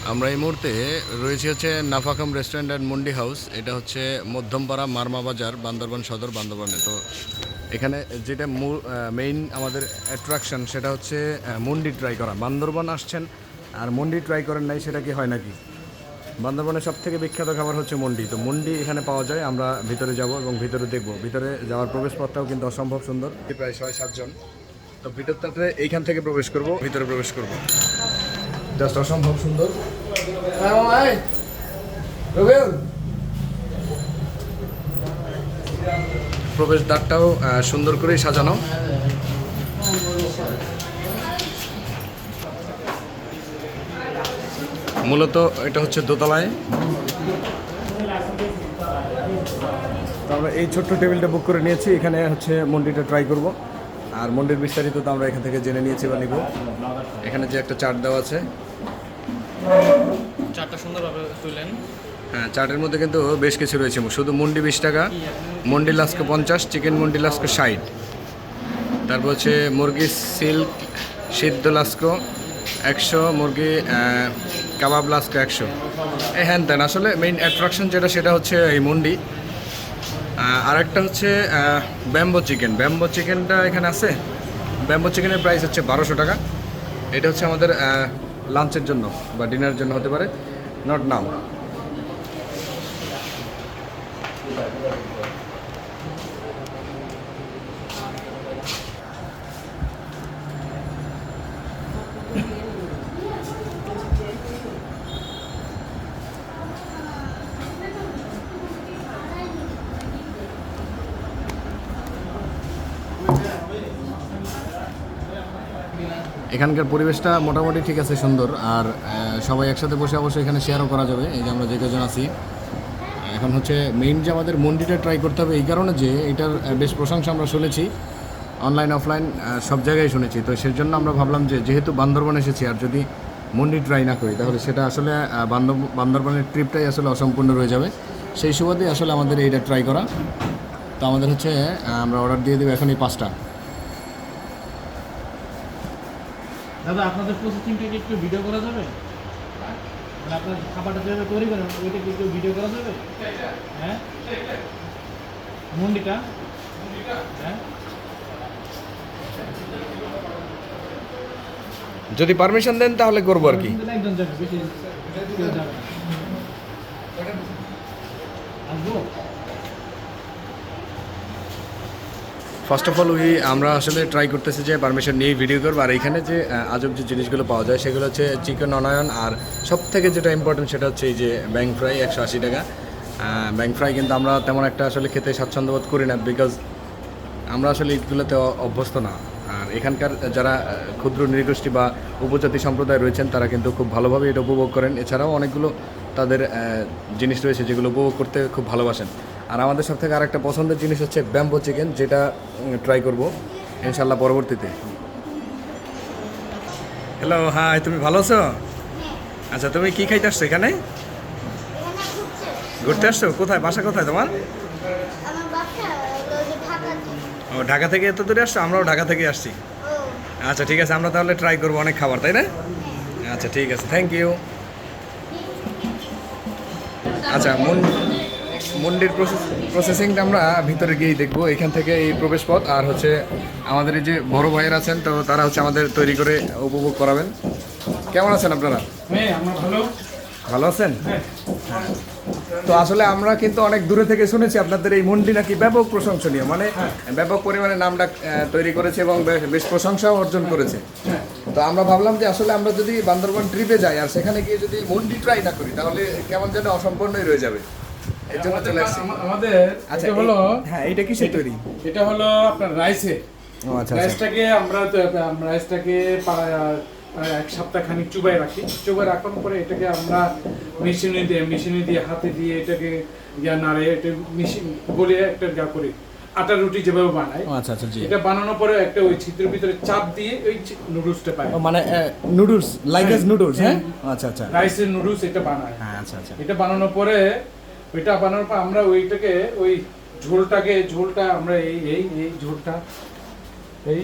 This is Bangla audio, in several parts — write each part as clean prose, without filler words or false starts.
আমরা এই মুহূর্তে রয়েছি হচ্ছে নাফাকাম রেস্টুরেন্ট অ্যান্ড মুন্ডি হাউস। এটা হচ্ছে মধ্যমপাড়া মারমা বাজার, বান্দরবান সদর, বান্দরবানে। তো এখানে যেটা মেইন আমাদের অ্যাট্রাকশন সেটা হচ্ছে মুন্ডি ট্রাই করা। বান্দরবান আসছেন আর মুন্ডি ট্রাই করেন নাই, সেটা কি হয় নাকি? বান্দরবানের সব থেকে বিখ্যাত খাবার হচ্ছে মুন্ডি। তো মুন্ডি এখানে পাওয়া যায়। আমরা ভিতরে যাব এবং ভিতরে দেখব। ভিতরে যাওয়ার প্রবেশপথটাও কিন্তু অসম্ভব সুন্দর, প্রায় 6-7 জন। তো ভিতরটাতে এইখান থেকে প্রবেশ করব, ভিতরে প্রবেশ করব, জাস্ট অসম্ভব সুন্দর। প্রবেশদ্বারটাও সুন্দর করেই সাজানো। মূলত এটা হচ্ছে দোতলায়। তো আমরা এই ছোট্ট টেবিলটা বুক করে নিয়েছি। এখানে হচ্ছে মন্ডিটা ট্রাই করব। আর মন্ডির বিস্তারিত তো আমরা এখান থেকে জেনে নিয়েছি বা নিব। এখানে যে একটা চার্ট দেওয়া আছে, চারটা সুন্দরভাবে তুলেন। হ্যাঁ, চার্টের মধ্যে কিন্তু বেশ কিছু রয়েছে। শুধু মুন্ডি 20 টাকা, মন্ডি লাস্কো 50, চিকেন মন্ডি লাস্কো 60, তারপর হচ্ছে মুরগি সিল্ক সিদ্ধ লাস্কো 100, মুরগি কাবাব লাস্কো 100। এই হ্যান তেন আসলে মেইন অ্যাট্রাকশন যেটা সেটা হচ্ছে এই মুন্ডি। আরেকটা হচ্ছে ব্যাম্বো চিকেন। ব্যাম্বো চিকেনটা এখানে আছে। ব্যাম্বো চিকেনের প্রাইস হচ্ছে 1200 টাকা। এটা হচ্ছে আমাদের লাঞ্চের জন্য বা ডিনারের জন্য হতে পারে, নট নাও। এখানকার পরিবেশটা মোটামুটি ঠিক আছে, সুন্দর। আর সবাই একসাথে বসে অবশ্যই এখানে শেয়ারও করা যাবে। এই যে আমরা যে কজন আছি, এখন হচ্ছে মেইন যে আমাদের মন্ডিটা ট্রাই করতে হবে, এই কারণে যে এটার বেশ প্রশংসা আমরা শুনেছি, অনলাইন অফলাইন সব জায়গায় শুনেছি। তো সেই জন্য আমরা ভাবলাম যে যেহেতু বান্দরবান এসেছি আর যদি মন্ডি ট্রাই না করি তাহলে সেটা আসলে বান্দরবানের ট্রিপটাই আসলে অসম্পূর্ণ রয়ে যাবে। সেই সুবাদে আসলে আমাদের এইটা ট্রাই করা। তো আমাদের হচ্ছে আমরা অর্ডার দিয়ে দেবো এখন এই 5টা। দাদা, আপনাদের প্রসেসিংটা কি একটু ভিডিও করা যাবে? মানে আপনার খাবারটা যেভাবে তৈরি করেন ওইটা কি একটু ভিডিও করা যাবে? হ্যাঁ, মুন্ডিটা। হ্যাঁ, যদি পারমিশন দেন তাহলে করবো আর কি। একজন যাবে, বেশি কেউ যাবে না। আসবো। ফার্স্ট অফ অল আমরা আসলে ট্রাই করতেছি যে পারমিশন নিয়ে ভিডিও করবো। আর এখানে যে আজব যে জিনিসগুলো পাওয়া যায় সেগুলো হচ্ছে চিকেন অনায়ন, আর সব থেকে যেটা ইম্পর্টেন্ট সেটা হচ্ছে এই যে ব্যাং ফ্রাই 180 টাকা। ব্যাং ফ্রাই কিন্তু আমরা তেমন একটা আসলে খেতে স্বাচ্ছন্দ্যবোধ করি না, বিকজ আমরা আসলে ঈদগুলোতে অভ্যস্ত না। আর এখানকার যারা ক্ষুদ্র নৃগোষ্ঠী বা উপজাতি সম্প্রদায় রয়েছেন তারা কিন্তু খুব ভালোভাবে এটা উপভোগ করেন। এছাড়াও অনেকগুলো তাদের জিনিস রয়েছে যেগুলো উপভোগ করতে খুব ভালোবাসেন। আর আমাদের সব থেকে আরেকটা পছন্দের জিনিস হচ্ছে ব্যাম্বো চিকেন, যেটা ট্রাই করব ইনশাল্লাহ পরবর্তীতে। হ্যালো, হাই, তুমি ভালো আছো? আচ্ছা, তুমি কি খাইতে আসছো এখানে? ঘুরতে আসছো? কোথায়, বাসা কোথায় তোমার? ও, ঢাকা থেকে এত দূরে আসছো? আমরাও ঢাকা থেকে আসছি। আচ্ছা ঠিক আছে, আমরা তাহলে ট্রাই করবো অনেক খাবার, তাই না? আচ্ছা ঠিক আছে, থ্যাংক ইউ। আচ্ছা, মন্ডির প্রসেসিংটা আমরা ভিতরে গিয়েই দেখবো। এখান থেকে এই প্রবেশ পথ, আর হচ্ছে আমাদের এই যে বড় ভাইয়ের আছেন, তো তারা হচ্ছে আমাদের তৈরি করে উপভোগ করাবেন। কেমন আছেন আপনারা? হ্যাঁ, আমরা ভালো। ভালো আছেন? তো আসলে আমরা কিন্তু অনেক দূরে থেকে শুনেছি আপনাদের এই মন্ডি নাকি ব্যাপক প্রশংসনীয়, মানে ব্যাপক পরিমাণে নামটা তৈরি করেছে এবং বেশ প্রশংসাও অর্জন করেছে। তো আমরা ভাবলাম যে আসলে আমরা যদি বান্দরবান ট্রিপে যাই আর সেখানে গিয়ে যদি মন্ডি ট্রাই না করি তাহলে কেমন যেন অসম্পূর্ণই রয়ে যাবে। এর জন্য চলে আসছি। আমাদের আচ্ছা, এটা হলো, হ্যাঁ, এইটা কিসের তৈরি? এটা হলো আপনার রাইসে। ও আচ্ছা, রাইসটাকে আমরা রাইসটাকে এক সপ্তাহ খানিক চুবাই রাখি। চুবাই রাখার পরে এটাকে আমরা মেশিনে দিয়ে হাতে দিয়ে এটাকে নাড়ে, এটা মেশিন বলে একটা করি আটা রুটি যেভাবে বানায়। আচ্ছা আচ্ছা, জি। এটা বানানোর পরে একটা ওই ছিদ্রের ভিতরে চাপ দিয়ে ওই নুডলসটা পায়, মানে নুডলস, লাইক এস নুডলস। হ্যাঁ, আচ্ছা আচ্ছা, রাইসের নুডলস এটা বানায়। হ্যাঁ, আচ্ছা আচ্ছা। এটা বানানোর পরে ওইটা বানানোর পর আমরা ওইটাকে ওই ঝোলটা আমরা এই ঝোলটা এই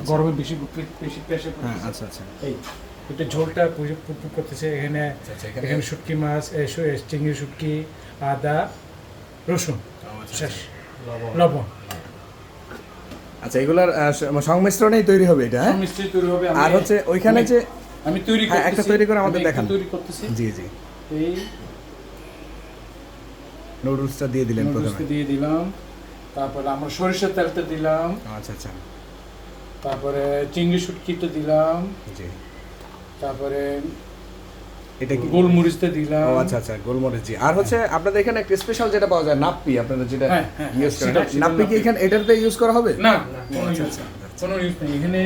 গরমে বেশি বেশি প্রেশার, হ্যাঁ, আচ্ছা আচ্ছা, এই এটা ঝোলটা পুরপুর করতেছে এখানে। এখানে শুটকি মাছ, চিংড়ি, শুটকি, আদা, রসুন, শেষ, লবণ। আচ্ছা, এগুলার সংমিশ্রণেই তৈরি হবে এটা, হ্যাঁ? মিষ্টি তৈরি হবে। আর হচ্ছে ওইখানে যে আমি তৈরি হ্যাঁ, করতেছি, একটা তৈরি করে আমাদের আমি দেখান। তৈরি করতেছি। জি জি, এই নুডলসটা দিয়ে দিলেন নুডলসটা প্রথমে। দিয়ে দিলাম, তারপরে আমরা সরিষার তেলটা দিলাম, আচ্ছা আচ্ছা, তারপরে চিংড়ি শুটকিটা দিলাম, জি। তারপরে এটা কি গোলমরিচটা দিলাম। ও আচ্ছা আচ্ছা, গোলমরিচ। জি। আর হচ্ছে আপনাদের এখানে একটা স্পেশাল যেটা পাওয়া যায়, নাপ্পি, আপনারা যেটা হ্যাঁ, হ্যাঁ, ইউজ করেন, সেটা নাপ্পি কি এখানে এটাতে ইউজ করা হবে? না, কোনো আচ্ছা, ইউজ আচ্ছা, কোনো ইউজ নেই এখানে।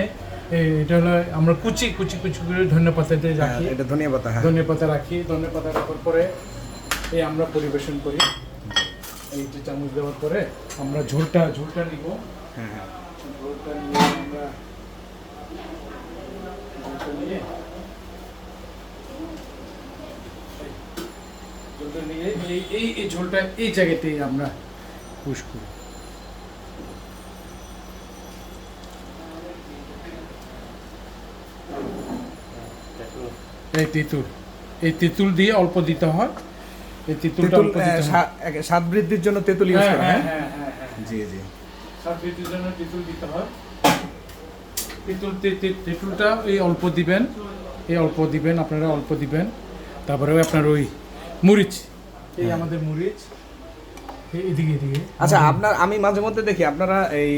এটা হলো আমরা কুচি কুচি কুচি করে ধনে পাতা দিয়ে হ্যাঁ, রাখি, এটা ধনিয়া পাতা। হ্যাঁ, ধনে পাতা রাখি। ধনে পাতা রাখার পরে এই আমরা পরিবেশন করি। এই যে চামচ দেওয়ার পরে আমরা ঝোলটা নিব। হ্যাঁ হ্যাঁ, ঝোলটা নিয়ে আমরা ঝোলটা নিয়ে এই ঝোলটা এই জায়গাতেই আমরা পুশ করি। এই তেঁতুল দিয়ে অল্প দিতে হয়। এই তেঁতুলটা তেঁতুল অল্প দিতে হয়। স্বাদ বৃদ্ধির জন্য তেঁতুল ইউজ হ্যাঁ, করা হ্যাঁ, হয়। হ্যাঁ, হ্যাঁ, হ্যাঁ। জি জি, স্বাদ বৃদ্ধির জন্য তেঁতুল দিতে হয়। তেঁতুলটা এই অল্প দিবেন, আপনারা অল্প দিবেন। তারপরে আপনার ওই মরিচ, এই আমাদের মরিচ এদিকে। আচ্ছা, আমি মাঝে মধ্যে দেখি আপনারা এই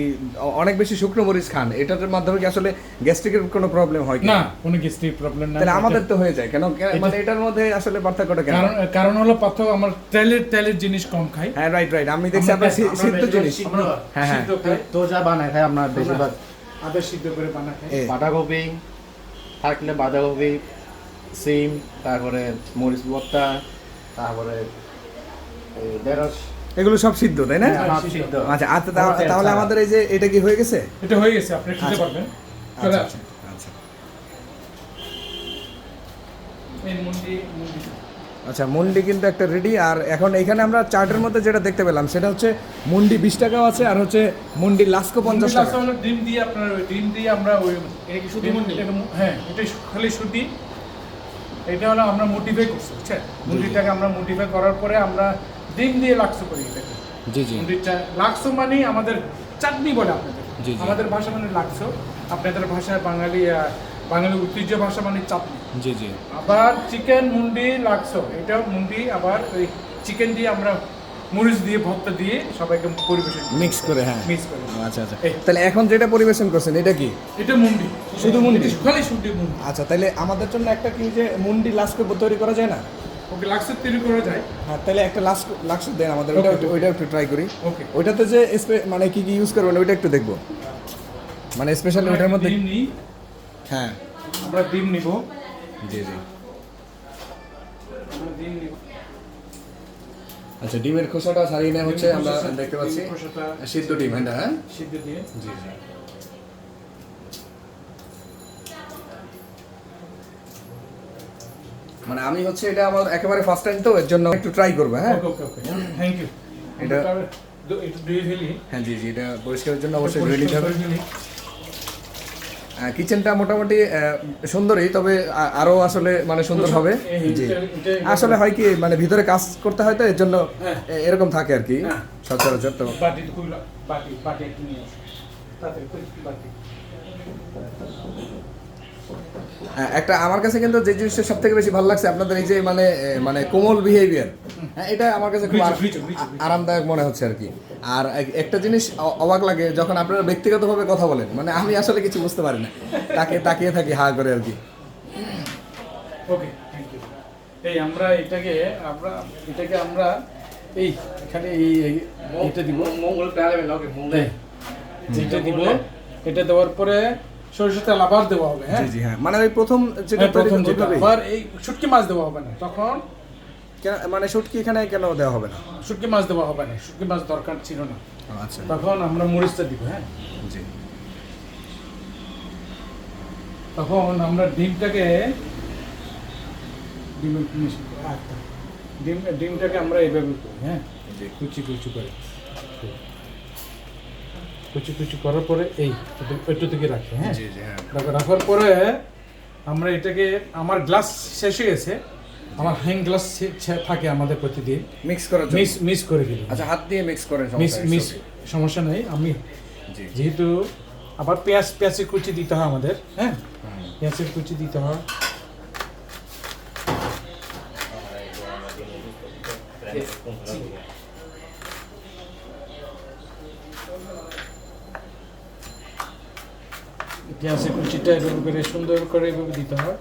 অনেক বেশি শুকনো মরিচ খান, এটার মাধ্যমে কি আসলে গ্যাস্ট্রিকের কোনো প্রবলেম হয় কি? না, কোনো গ্যাস্ট্রিক প্রবলেম না। তাহলে আমাদের তো হয়ে যায় কেন? মানে এটার মধ্যে আসলে পার্থক্যটা কেন? কারণ হলো পার্থক্য, আমরা তেলের জিনিস কম খাই। হ্যাঁ, রাইট, আমি দেখছি আপনার সিদ্ধ জিনিস। হ্যাঁ হ্যাঁ, সিদ্ধ খাই, তোজা বানায় খাই আমরা বেশিরভাগ। আদা সিদ্ধ করে বানা খাই। বাঁধাকপি থাকলে বাঁধাকপি, সিম, তারপরে মরিচ ভর্তা, তারপরে ঢেঁড়স, এগুলো সব সিদ্ধ, তাই না? হ্যাঁ, সব সিদ্ধ। আচ্ছা আচ্ছা, তাহলে আমাদের এই যে এটা কি হয়ে গেছে? এটা হয়ে গেছে, আপনি খেতে আচ্ছা। পারবেন। আচ্ছা আচ্ছা, আচ্ছা এই মুন্ডি আচ্ছা, মুন্ডি কিন্তু একটা রেডি। আর এখন এখানে আমরা চার্টের মধ্যে যেটা দেখতে পেলাম সেটা হচ্ছে মুন্ডি 20 টাকাও আছে, আর হচ্ছে মুন্ডি লাস্কো 50 টাকা। হলো ডিম দিয়ে, আপনার ওই ডিম দিয়ে আমরা ওই শুধু মুন্ডি, হ্যাঁ, এটা খালি শুধু। এটা হলো আমরা মোটিফাই করছি, বুঝছেন? মুন্ডিটাকে আমরা মোটিফাই করার পরে আমরা ডিম দিয়ে লাক্সো করি এটাকে। জি জি, মুন্ডিটা লাক্সো মানে আমাদের চাটনি বলে আপনাদের। জি, জি। আমাদের ভাষা মানে লাক্সো, আপনাদের ভাষায় বাঙালি ঐতিহ্য ভাষা মানে চাটনি। জি জি, আবার চিকেন মুন্ডি লাক্সো, এটা মুন্ডি আবার ওই চিকেন দিয়ে আমরা মরিচ দিয়ে ভর্তা দিয়ে সবাইকে পরিবেশন মিক্স করে। হ্যাঁ, মিক্স করে। আচ্ছা আচ্ছা, এই। তাহলে এখন যেটা পরিবেশন করছেন এটা কি? এটা মুন্ডি, শুধু মুন্ডি? এটা খালি শুধু মুন্ডি। আচ্ছা, তাহলে আমাদের জন্য একটা কি যে মুন্ডি লাস্কো তৈরি করা যায় না? ওকে, লাক্সো তৈরি করা যায়। হ্যাঁ, তাহলে একটা লাক্সো দেন আমাদের, Okay. ওইটা একটু ট্রাই করি। ওকে, ওইটাতে যে মানে কি ইউজ করবেন ওইটা একটু দেখবো, মানে স্পেশালি ওইটার মধ্যে। ডিম নিই, হ্যাঁ, আমরা ডিম নিব, জি জি। আমরা ডিম নিব। আচ্ছা, ডিমের খোসাটা ছাড়িয়ে নেওয়া হচ্ছে, আমরা খোসাটা- দেখতে পাচ্ছি ডিম খোসাটা সিদ্ধ ডিম। হ্যাঁ, সিদ্ধ দিয়ে জি জি। মানে আমি হচ্ছে এটা আমার একেবারে ফার্স্ট টাইম, তো এর জন্য একটু ট্রাই করবো। হ্যাঁ ওকে, থ্যাংক ইউ। এটা- একটু ধুয়ে ফেলি। হ্যাঁ, জি জি, এটা পরিষ্কারের জন্য অবশ্যই ধুয়ে নিতে হবে। করে ফেলি। কিচেনটা মোটামুটি সুন্দরই, তবে আরো আসলে মানে সুন্দর হবে। জি, আসলে হয় কি মানে ভিতরে কাজ করতে হয়, তো এর জন্য হ্যাঁ। এরকম থাকে আর কি হ্যাঁ। সচরাচর। তো বাটি খুলে, বাটি একটু নিয়ে আসো। তাড়াতাড়ি করে বাটি। একটা আমার কাছে কিন্তু যে জিনিসটা সব থেকে বেশি ভালো লাগছে আপনাদের এই যে মানে কোমল বিহেভিয়ার, হ্যাঁ, এটা আমার কাছে খুব বুঝছো। আরামদায়ক মনে হচ্ছে আর কি। আর একটা জিনিস অবাক লাগে যখন আপনারা ব্যক্তিগতভাবে কথা বলেন, মানে আমি আসলে কিছু বুঝতে পারি না, তাকিয়ে থাকি হা করে আর কি। ওকে, থ্যাংক ইউ। এই আমরা এটাকে আমরা এই এখানে এটা দিব, মঙ্গল পেলে লগে মঙ্গল এটা দিব। এটা দেওয়ার পরে সরিষার তেল আবার দেওয়া হবে। হ্যাঁ, জি জি, হ্যাঁ, মানে ওই প্রথম যেটা হ্যাঁ, প্রথম তৈরি যেটা। করতে হবে। আবার এই শুটকি মাছ দেওয়া হবে না তখন। মানে শুটকি এখানে কেন দেওয়া হবে না? শুটকি মাছ দেওয়া হবে না, শুটকি মাছ দরকার ছিল না। আচ্ছা, তখন আমরা মরিচটা দিব। হ্যাঁ, জি, তখন আমরা ডিমটাকে ডিমটাকে আমরা এইভাবে করি। হ্যাঁ, জি, কুচি করে কুচি করার পরে এই একটু থেকে রাখি। হ্যাঁ, জি জি, হ্যাঁ, রাখার পরে আমরা এটাকে আমার গ্লাস শেষ হয়ে গেছে, আমার হ্যান্ড গ্লাস থাকে আমাদের প্রতিদিন, মিক্স করার জন্য মিস করে দিই। আচ্ছা, হাত দিয়ে মিক্স করেন, মিস সমস্যা নেই। আমি জি যেহেতু আবার পেঁয়াজের কুচি দিতে হয় আমাদের, হ্যাঁ পেঁয়াজের কুচি দিতে হয়। পেঁয়াজের কুচিটা এভাবে করে সুন্দর করে এভাবে দিতে হয়।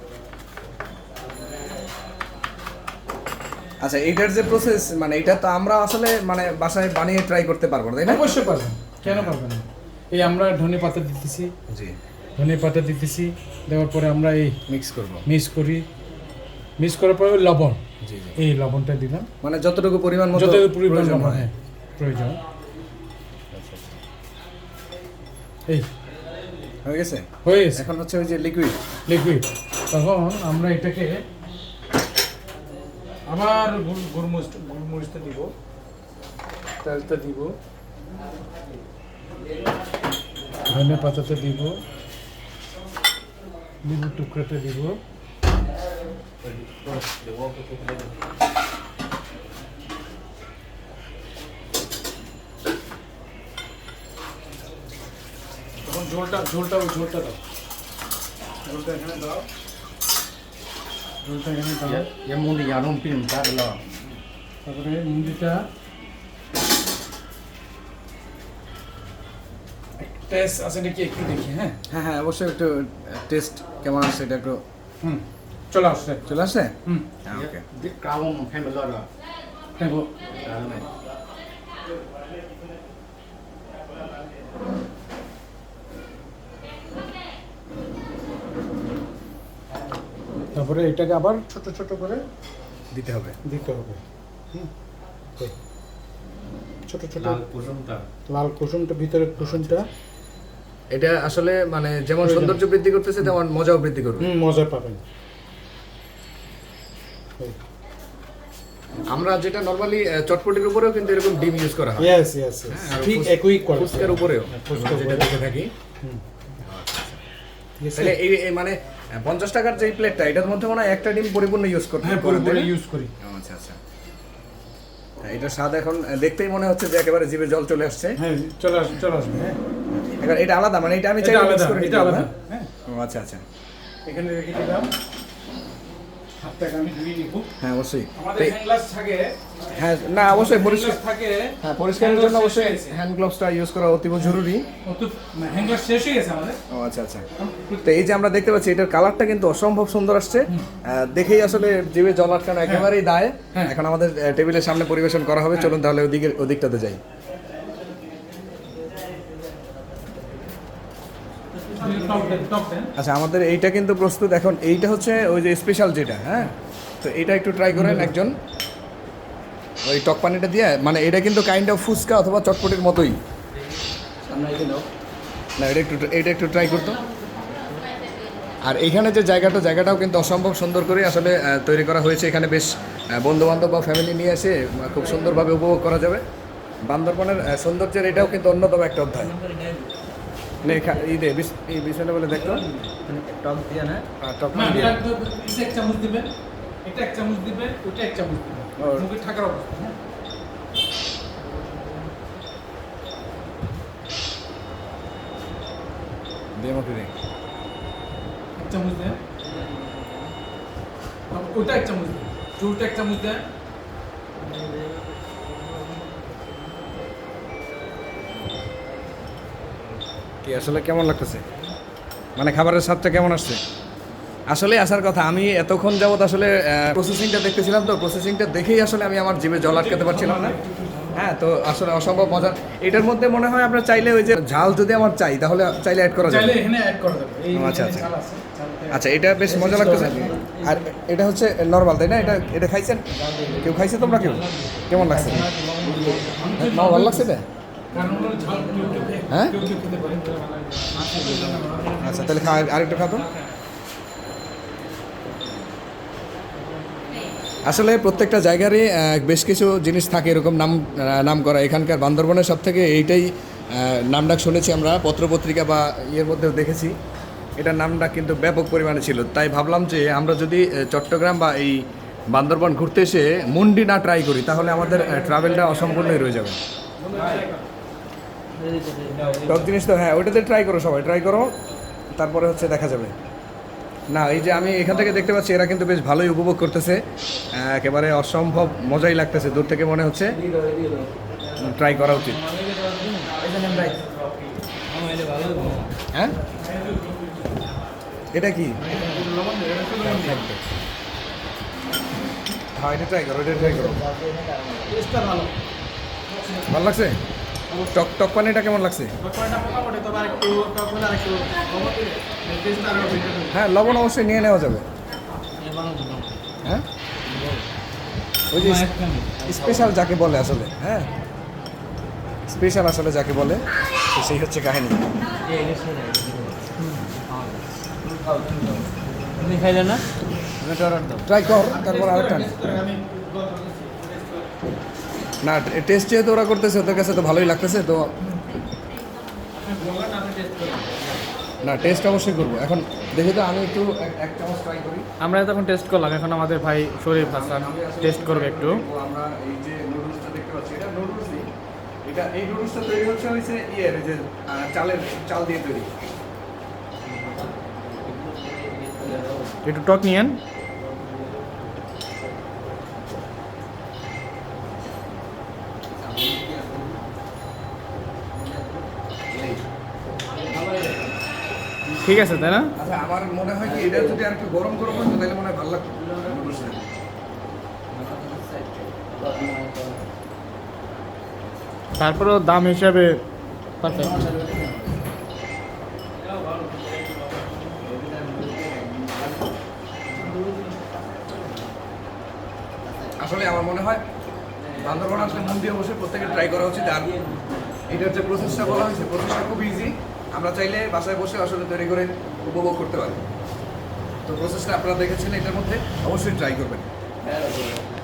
আচ্ছা, এইটার যে প্রসেস, মানে এটা তো আমরা আসলে মানে বাসায় বানিয়ে ট্রাই করতে পারবো না, তাই না? অবশ্যই পারবেন, কেন পারবেন না। এই আমরা ধনে পাতা দিতেছি, জি, ধনে পাতা দিতেছি, দেওয়ার পরে আমরা এই মিক্স করব। মিক্স করার পরে লবণ, জি জি, এই লবণটা দিলাম, মানে যতটুকু পরিমাণ মতো যত পরিমাণ প্রয়োজন লবণ, হয়। হ্যাঁ প্রয়োজন। এই হয়ে গেছে, হয়ে গেছে এখন হচ্ছে ওই যে লিকুইড। লিকুইড। তখন আমরা এটাকে আবার গোলমরিচটা দিব, তেলটা দিব, ধনে পাতাটা দিব, লেবুর টুকরাটা দিব, তখন ঝোলটা দাও, ঝোলটা এখানে দাও, ঝোলটা এখানে দাও। Yang mudi yang lumpin tak ada. তারপরে মুন্ডিটা টেস্ট আছে নাকি একটু দেখি। হ্যাঁ হ্যাঁ হ্যাঁ, অবশ্যই একটু টেস্ট কেমন আসছে এটা একটু চলে আসছে। চলে আসছে। হুম হ্যাঁ, ওকে। Di kawang hai belor lah. দেখো তারপরে এটাকে আবার ছোট ছোট করে দিতে হবে। দিতে হবে। এই, ছোট ছোট kusumta. লাল কুসুমটা, ভিতরে কুসুমটা এটা আসলে মানে যেমন সৌন্দর্য বৃদ্ধি করতেছে তেমন মজাও বৃদ্ধি করবে। মজা পাবেন। আমরা যেটা নরমালি চটপটির উপরেও কিন্তু এরকম ডিম ইউজ করা হয়, ইয়েস ইয়েস আর ঠিক ফুস- একই করে ফুচকার উপরেও ফুচকার আমরা যেটা উপরে। দেখে থাকি। ঠিক আছে? তাহলে এই মানে 50 টাকার যে প্লেটটা, এটার মধ্যে মনে হয় একটা ডিম পরিপূর্ণ ইউজ করতে হ্যাঁ করে পুরো দেয়। ইউজ করি। আচ্ছা আচ্ছা, হ্যাঁ, এটার স্বাদ এখন দেখতেই মনে হচ্ছে যে একেবারে জিভে জল চলে আসছে। হ্যাঁ চলে আসবে। হ্যাঁ এখন এটা আলাদা, মানে এটা আমি এটা চাইলে আলাদা, মিক্স করে এটা নিতে পারবো, আলাদা। হ্যাঁ? হ্যাঁ ও আচ্ছা আচ্ছা, এখানে রেখে দিলাম, হাতটাকে আমি ধুয়ে নিব। হ্যাঁ অবশ্যই। আমাদের তো- হ্যান্ড গ্লাভস থাকে, হ্যাঁ না অবশ্যই পরিষ্কার, হ্যান্ড গ্লাভস থাকে। হ্যাঁ পরিষ্কারের জন্য হ্যান্ড গ্লাভস অবশ্যই শেষ হয়ে গেছে। হ্যান্ড গ্লাভসটা ইউজ করা অতীব জরুরি। হ্যান্ড গ্লাভস শেষ হয়ে গেছে আমাদের। ও আচ্ছা আচ্ছা। তো এই যে আমরা দেখতে পাচ্ছি এটার কালারটা কিন্তু অসম্ভব সুন্দর আসছে, দেখেই আসলে জিভে জল আটকানো একেবারেই দায়। হ্যাঁ। এখন আমাদের টেবিলের সামনে পরিবেশন করা হবে, চলুন তাহলে ওদিকটাতে যাই। টপ দেন। আচ্ছা, আমাদের এইটা কিন্তু প্রস্তুত। এখন এইটা হচ্ছে ওই যে স্পেশাল যেটা, হ্যাঁ, তো এটা একটু ট্রাই করেন একজন, ওই টক পানিটা দিয়ে। মানে এটা কিন্তু কাইন্ড অফ ফুচকা অথবা চটপটির মতোই। না, এটা একটু ট্রাই করতো। আর এইখানে যে জায়গাটাও কিন্তু অসম্ভব সুন্দর করে আসলে তৈরি করা হয়েছে। এখানে বেশ বন্ধুবান্ধব বা ফ্যামিলি নিয়ে এসে খুব সুন্দরভাবে উপভোগ করা যাবে। বান্দরবনের সৌন্দর্যের এটাও কিন্তু অন্যতম একটা অধ্যায়। এই বিষয়টা বলে দেখতো Tom dia na. টক না, পানি দিয়ে। এটা এক চামচ দিবেন, এটা এক চামচ দিবেন, ওটা এক চামচ দিবেন। আর- মুখে ঠাকার অবস্থা। হ্যাঁ দিয়ে মুখে দিই। এক চামচ দেন, ওটা এক চামচ দেন, ঝোলটা এক চামচ দেন। কি আসলে কেমন লাগতেছে, মানে খাবারের স্বাদটা কেমন আসছে? আসলে আসার কথা, আমি এতক্ষণ যাবত আসলে প্রসেসিংটা দেখতেছিলাম, তো প্রসেসিংটা দেখেই আসলে আমি আমার জিভে জল আটকাতে পারছিলাম না। হ্যাঁ, তো আসলে অসম্ভব মজা। এটার মধ্যে মনে হয় আপনার চাইলে ওই যে ঝাল যদি আমার চাই তাহলে চাইলে অ্যাড করা যাবে। চাইলে এখানে অ্যাড করা যাবে। এই আচ্ছা, এখানে আচ্ছা। ঝাল আছে, ঝালটা- আচ্ছা, এটা বেশ মজা লাগতেছে। আর এটা হচ্ছে নর্মাল, তাই না? এটা খাইছেন কেউ? খাইছে তোমরা কেউ? কেমন লাগছে? না, ভালো লাগছে এটা? কারণ হলো ঝাল কেউ কেউ হ্যাঁ? কেউ কেউ খেতে পারে। আচ্ছা, তাহলে আরেকটু খাতো। আসলে প্রত্যেকটা জায়গারই বেশ কিছু জিনিস থাকে এরকম নাম করা। এখানকার বান্দরবনের সব থেকে এইটাই নামডাক শুনেছি আমরা, পত্রপত্রিকা বা ইয়ের মধ্যেও দেখেছি। এটার নামটা কিন্তু ব্যাপক পরিমাণে ছিল, তাই ভাবলাম যে আমরা যদি চট্টগ্রাম বা এই বান্দরবান ঘুরতে এসে মুন্ডি না ট্রাই করি তাহলে আমাদের ট্রাভেলটা অসম্পূর্ণই রয়ে যাবে। টক জিনিস তো হ্যাঁ, ওইটাতে ট্রাই করো, সবাই ট্রাই করো, তারপরে হচ্ছে দেখা যাবে। না এই যে আমি এখান থেকে দেখতে পাচ্ছি এরা কিন্তু বেশ ভালোই উপভোগ করতেছে, একেবারে অসম্ভব মজাই লাগতেছে, দূর থেকে মনে হচ্ছে ট্রাই করা উচিত। হ্যাঁ এটা কি? হ্যাঁ এটা ট্রাই করো, এটা ট্রাই করো। ভালো লাগছে? টক টক পানিটা কেমন লাগছে? হ্যাঁ লবণ অবশ্যই নিয়ে নেওয়া যাবে। হ্যাঁ ওই যে স্পেশাল যাকে বলে আসলে, হ্যাঁ স্পেশাল আসলে যাকে বলে তো সেই হচ্ছে কাহিনী। তুমি খাইলে না? ট্রাই কর, তারপর আরেকটা নে। না টেস্ট যেহেতু ওরা করতেছে ওদের কাছে তো ভালোই লাগতেছে, তো না টেস্ট অবশ্যই করবো। এখন দেখি তো আমি একটু এক চামচ ট্রাই করি। আমরা তখন টেস্ট করলাম, এখন আমাদের ভাই শরীফ হাসান টেস্ট করবে একটু। আমরা এই যে নুডলসটা দেখতে পাচ্ছি এটা নুডলসই, এটা এই নুডলসটা তৈরি হচ্ছে ইয়ের যে চাল দিয়ে তৈরি। একটু টক নিয়েন। ঠিক আছে তাই না? আচ্ছা আমার মনে হয় কি এটা যদি আর একটু গরম গরম হতো তাহলে মনে হয় ভালো লাগতো নুডলসটা। তারপরেও দাম হিসাবে পারফেক্ট। আসলে আমার মনে হয় বান্দরবান আসলে মন দিয়ে বসে প্রত্যেকে ট্রাই করা উচিত। আর এটার যে প্রসেসটা বলা হয়েছে প্রসেসটা খুব ইজি, আমরা চাইলে বাসায় বসে আসলে তৈরি করে উপভোগ করতে পারি। তো প্রসেসটা আপনারা দেখেছেন, এটার মধ্যে অবশ্যই ট্রাই করবেন।